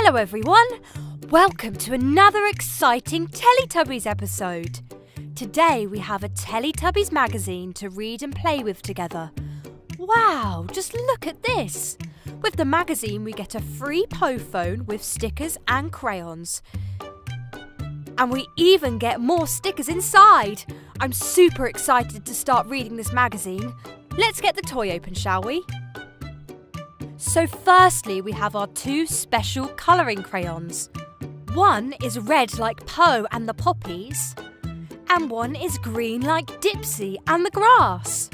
Hello everyone! Welcome to another exciting Teletubbies episode. Today we have a Teletubbies magazine to read and play with together. Wow, just look at this! With the magazine we get a free Po phone with stickers and crayons. And we even get more stickers inside. I'm super excited to start reading this magazine. Let's get the toy open, shall we? So firstly, we have our two special colouring crayons. One is red like Po and the poppies, and one is green like Dipsy and the grass.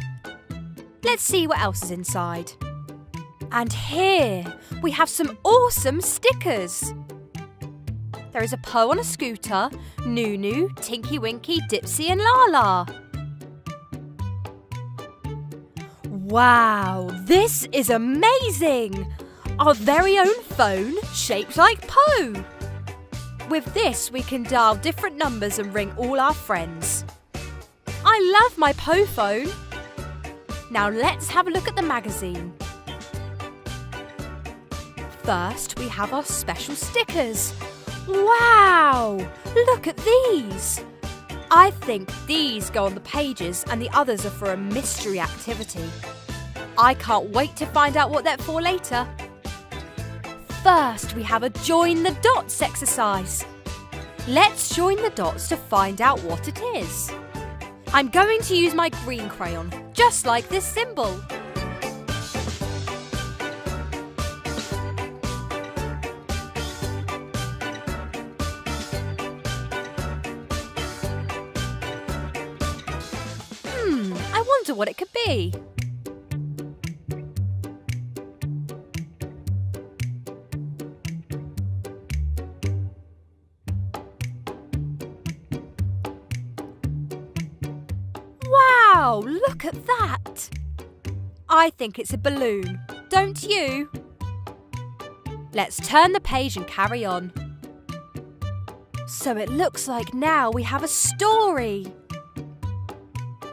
Let's see what else is inside. And here we have some awesome stickers. There is a Po on a scooter, Noo-Noo, Tinky-Winky, Dipsy and Laa-Laa. Wow, this is amazing! Our very own phone shaped like Po. With this we can dial different numbers and ring all our friends. I love my Po phone. Now let's have a look at the magazine. First we have our special stickers. Wow, look at these. I think these go on the pages and the others are for a mystery activity. I can't wait to find out what they're for later. First, we have a Join the Dots exercise. Let's join the dots to find out what it is. I'm going to use my green crayon, just like this symbol. I wonder what it could be. Wow, look at that! I think it's a balloon, don't you? Let's turn the page and carry on. So it looks like now we have a story.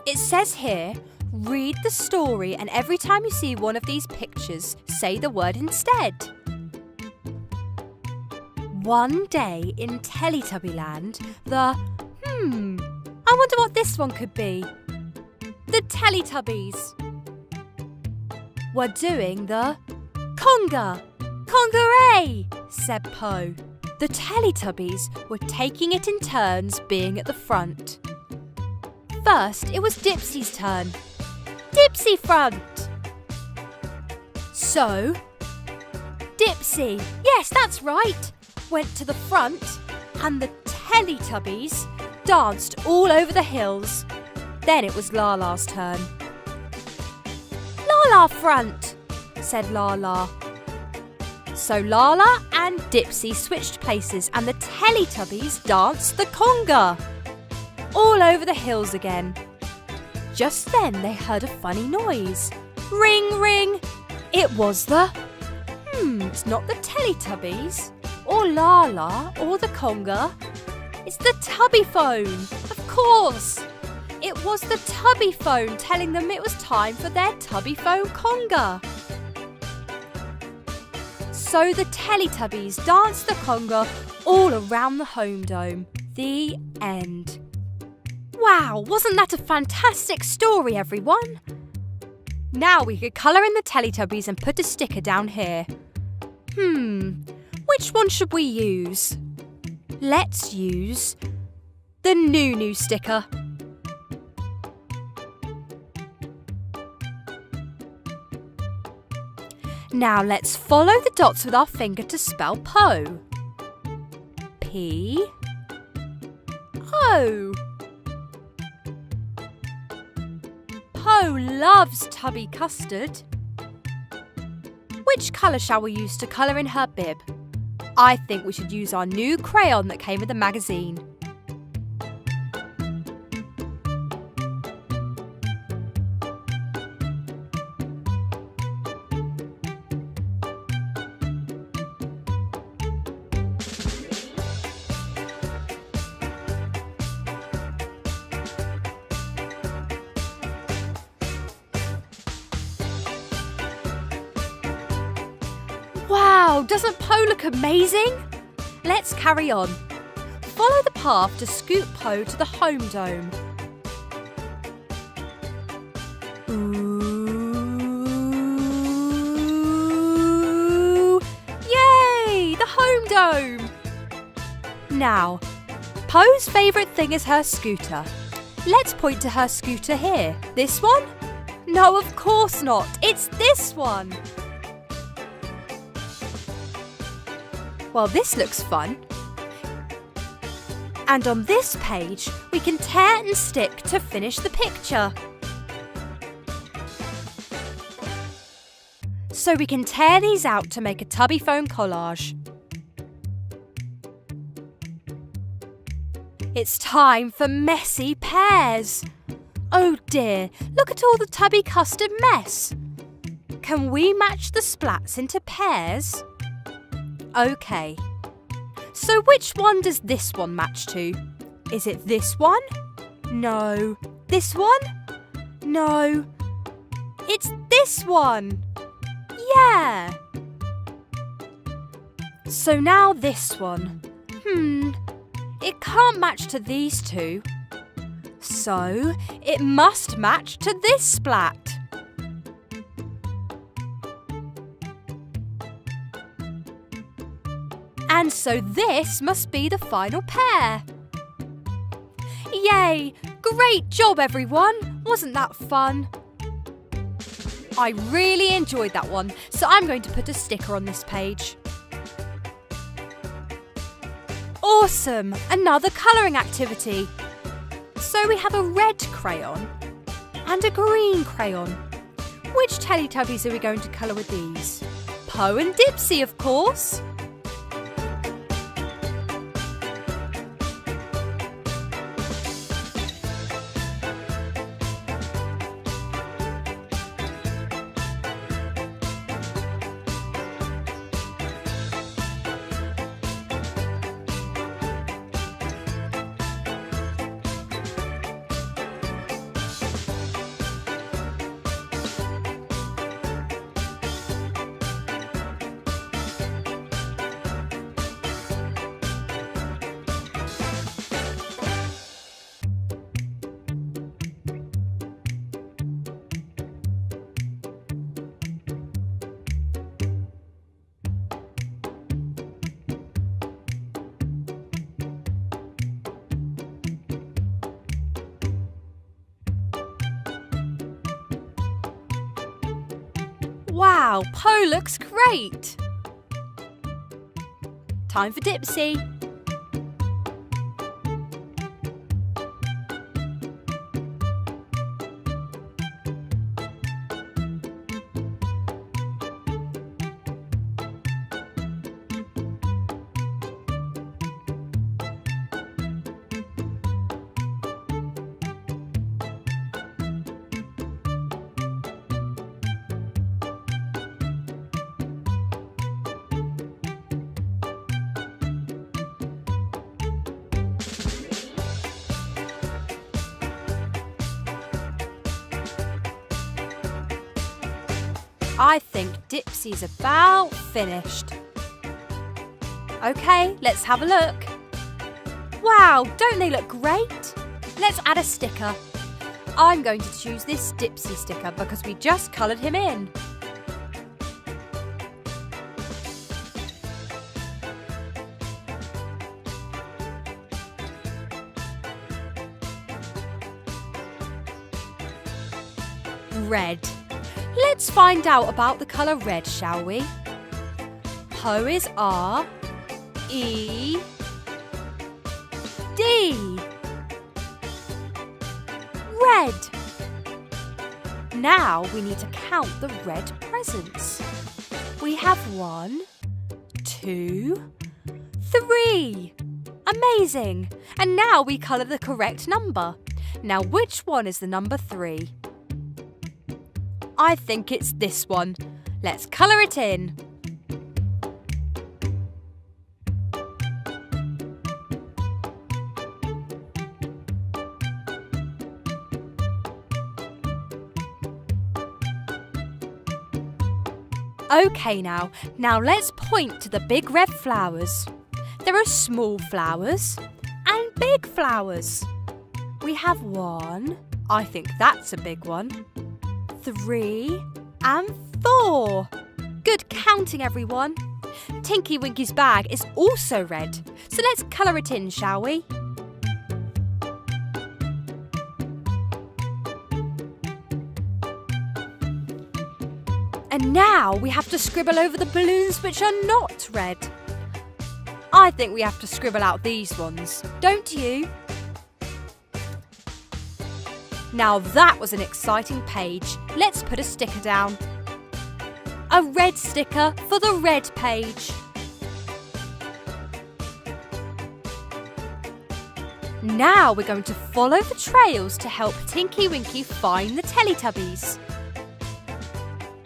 It says here, read the story and every time you see one of these pictures, say the word instead. One day in Teletubbyland, I wonder what this one could be. The Teletubbies were doing the conga. Conga-ray, said Po. The Teletubbies were taking it in turns being at the front. First, it was Dipsy's turn. Dipsy front! So, Dipsy, yes, that's right, went to the front and the Teletubbies danced all over the hills. Then it was Laa-Laa's turn. Laa-Laa front, said Laa-Laa. So Laa-Laa and Dipsy switched places and the Teletubbies danced the conga. All over the hills again. Just then they heard a funny noise. Ring, ring! It was the... it's not the Teletubbies, or Laa-Laa, or the conga. It's the Tubby phone, of course! It was the Tubby phone telling them it was time for their Tubby phone conga. So the Teletubbies danced the conga all around the home dome. The end. Wow, wasn't that a fantastic story, everyone? Now we could colour in the Teletubbies and put a sticker down here. Which one should we use? Let's use the Noo-Noo sticker. Now let's follow the dots with our finger to spell Po. P-O. Po loves tubby custard. Which colour shall we use to colour in her bib? I think we should use our new crayon that came with the magazine. Wow, doesn't Po look amazing? Let's carry on. Follow the path to scoot Po to the home dome. Ooh! Yay! The home dome! Now, Po's favourite thing is her scooter. Let's point to her scooter here. This one? No, of course not. It's this one. Well, this looks fun. And on this page, we can tear and stick to finish the picture. So we can tear these out to make a tubby foam collage. It's time for messy pears. Oh dear, look at all the tubby custard mess. Can we match the splats into pears? Okay. So which one does this one match to? Is it this one? No. This one? No. It's this one. Yeah. So now this one. It can't match to these two. So it must match to this splat. And so this must be the final pair. Yay! Great job, everyone! Wasn't that fun? I really enjoyed that one, so I'm going to put a sticker on this page. Awesome! Another colouring activity. So we have a red crayon and a green crayon. Which Teletubbies are we going to colour with these? Po and Dipsy, of course. Wow, Po looks great! Time for Dipsy. I think Dipsy's about finished. Okay, let's have a look. Wow, don't they look great? Let's add a sticker. I'm going to choose this Dipsy sticker because we just coloured him in. Red. Let's find out about the colour red, shall we? Po is R, E, D. Red. Now we need to count the red presents. We have 1, 2, 3. Amazing! And now we colour the correct number. Now which one is the number 3? I think it's this one. Let's colour it in. OK now let's point to the big red flowers. There are small flowers and big flowers. We have 1, I think that's a big one, 3 and 4. Good counting, everyone. Tinky-Winky's bag is also red, so let's colour it in, shall we? And now we have to scribble over the balloons which are not red. I think we have to scribble out these ones, don't you? Now that was an exciting page. Let's put a sticker down. A red sticker for the red page. Now we're going to follow the trails to help Tinky-Winky find the Teletubbies.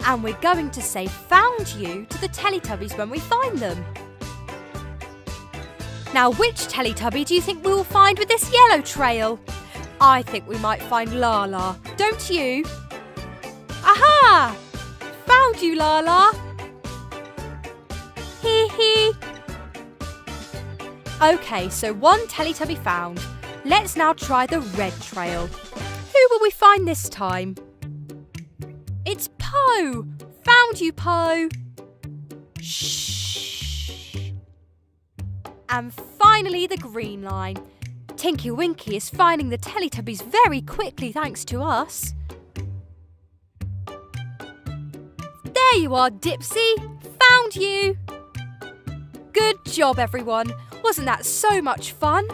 And we're going to say "found you" to the Teletubbies when we find them. Now, which Teletubby do you think we will find with this yellow trail? I think we might find Laa-Laa, don't you? Aha! Found you, Laa-Laa! Hee hee! OK, so 1 Teletubby found. Let's now try the red trail. Who will we find this time? It's Po! Found you, Po! Shh! And finally the green line. Tinky-Winky is finding the Teletubbies very quickly thanks to us. There you are, Dipsy! Found you! Good job, everyone! Wasn't that so much fun?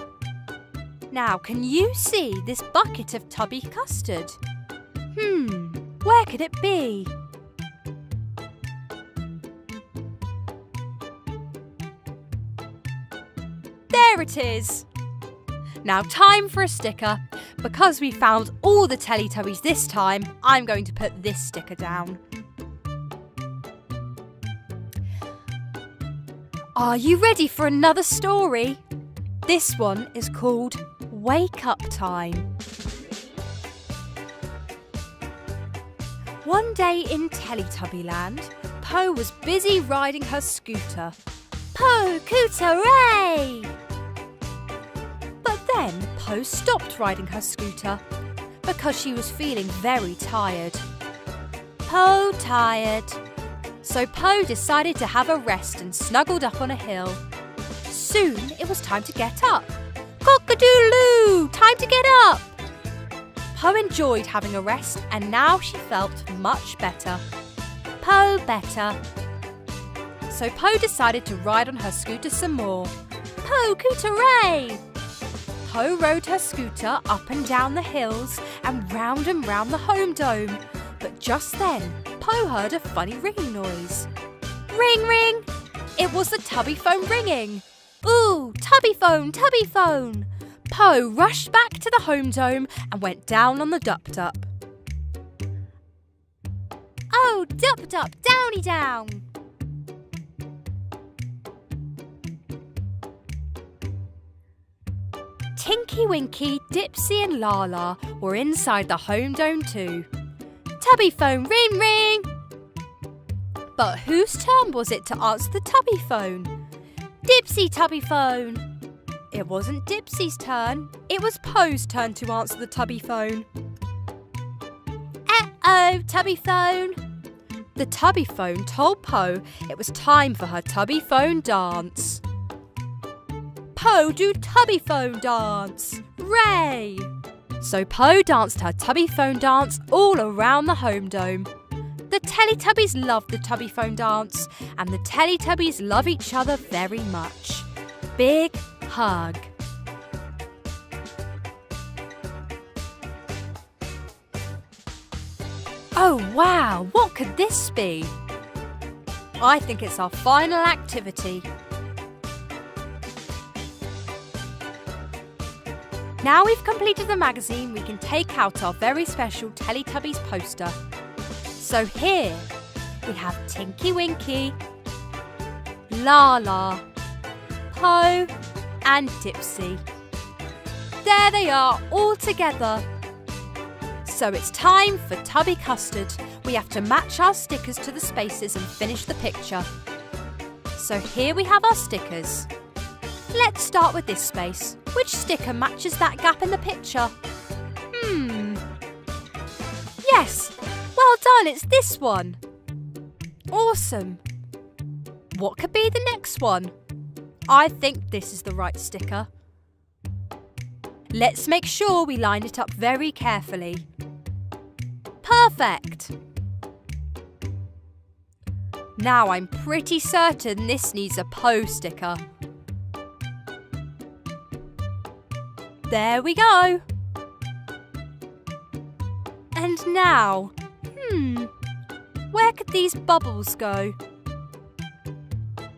Now, can you see this bucket of tubby custard? Where could it be? There it is! Now time for a sticker. Because we found all the Teletubbies this time, I'm going to put this sticker down. Are you ready for another story? This one is called Wake Up Time. One day in Teletubbyland, Po was busy riding her scooter. Po, cooter-ray! But then Po stopped riding her scooter because she was feeling very tired. Po tired. So Po decided to have a rest and snuggled up on a hill. Soon it was time to get up. Cock-a-doodle-doo! Time to get up! Po enjoyed having a rest and now she felt much better. Po better. So Po decided to ride on her scooter some more. Po cooter-ray! Po rode her scooter up and down the hills and round the home dome. But just then, Po heard a funny ringing noise. Ring, ring! It was the tubby phone ringing. Ooh, tubby phone, tubby phone! Po rushed back to the home dome and went down on the dup-dup. Oh, dup-dup, downy down! Tinky-Winky, Dipsy and Laa-Laa were inside the home dome too. Tubby phone, ring, ring! But whose turn was it to answer the tubby phone? Dipsy tubby phone! It wasn't Dipsy's turn, it was Po's turn to answer the tubby phone. Uh-oh, tubby phone! The tubby phone told Po it was time for her tubby phone dance. Po do tubby phone dance! Ray! So Po danced her tubby phone dance all around the home dome. The Teletubbies loved the tubby phone dance, and the Teletubbies love each other very much. Big hug. Oh wow, what could this be? I think it's our final activity. Now we've completed the magazine, we can take out our very special Teletubbies poster. So here we have Tinky-Winky, Laa-Laa, Po and Dipsy. There they are all together. So it's time for Tubby Custard, we have to match our stickers to the spaces and finish the picture. So here we have our stickers. Let's start with this space. Which sticker matches that gap in the picture? Yes! Well done, it's this one. Awesome. What could be the next one? I think this is the right sticker. Let's make sure we line it up very carefully. Perfect! Now I'm pretty certain this needs a Poe sticker. There we go! And now, where could these bubbles go?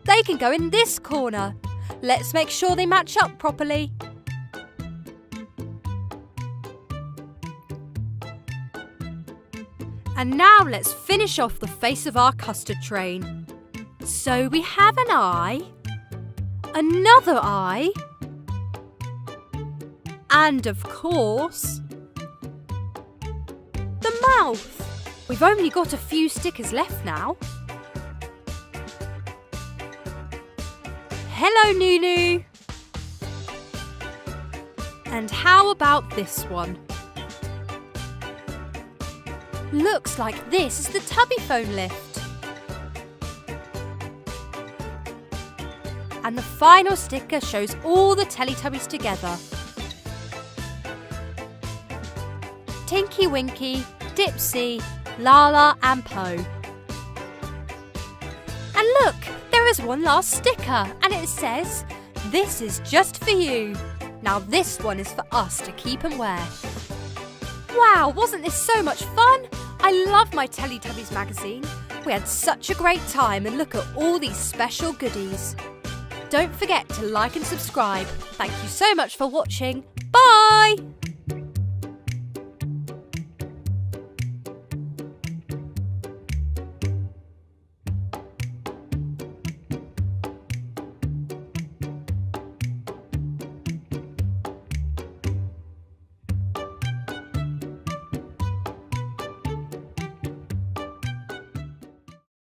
They can go in this corner. Let's make sure they match up properly. And now let's finish off the face of our custard train. So we have an eye, another eye, and of course, the mouth. We've only got a few stickers left now. Hello, Noo-Noo. And how about this one? Looks like this is the Tubby phone lift. And the final sticker shows all the Teletubbies together. Tinky-Winky, Dipsy, Laa-Laa and Poe. And look, there is one last sticker and it says, "This is just for you." Now this one is for us to keep and wear. Wow, wasn't this so much fun? I love my Teletubbies magazine. We had such a great time and look at all these special goodies. Don't forget to like and subscribe. Thank you so much for watching. Bye!